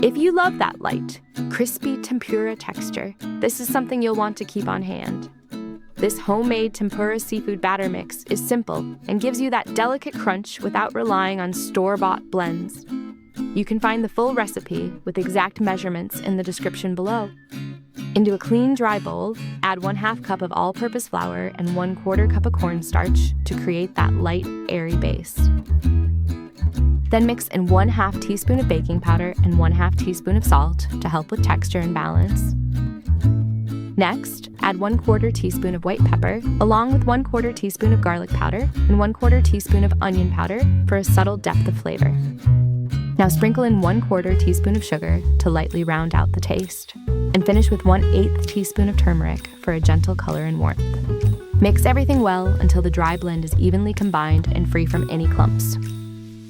If you love that light, crispy tempura texture, this is something you'll want to keep on hand. This homemade tempura seafood batter mix is simple and gives you that delicate crunch without relying on store-bought blends. You can find the full recipe with exact measurements in the description below. Into a clean, dry bowl, add 1/2 cup of all-purpose flour and 1/4 cup of cornstarch to create that light, airy base. Then mix in 1/2 teaspoon of baking powder and 1/2 teaspoon of salt to help with texture and balance. Next, add 1/4 teaspoon of white pepper, along with 1/4 teaspoon of garlic powder and 1/4 teaspoon of onion powder for a subtle depth of flavor. Now sprinkle in 1/4 teaspoon of sugar to lightly round out the taste, and finish with 1/8 teaspoon of turmeric for a gentle color and warmth. Mix everything well until the dry blend is evenly combined and free from any clumps.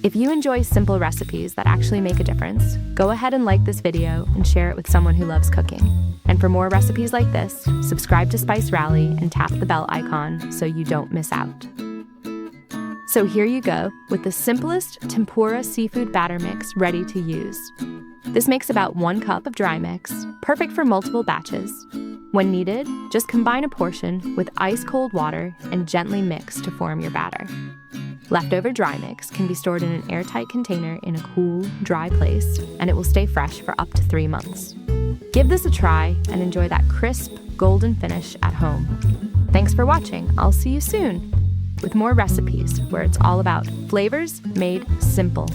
If you enjoy simple recipes that actually make a difference, go ahead and like this video and share it with someone who loves cooking. And for more recipes like this, subscribe to SpiceRally and tap the bell icon so you don't miss out. So here you go, with the simplest tempura seafood batter mix ready to use. This makes about 1 cup of dry mix, perfect for multiple batches. When needed, just combine a portion with ice-cold water and gently mix to form your batter. Leftover dry mix can be stored in an airtight container in a cool, dry place, and it will stay fresh for up to 3 months. Give this a try and enjoy that crisp, golden finish at home. Thanks for watching. I'll see you soon with more recipes where it's all about flavors made simple.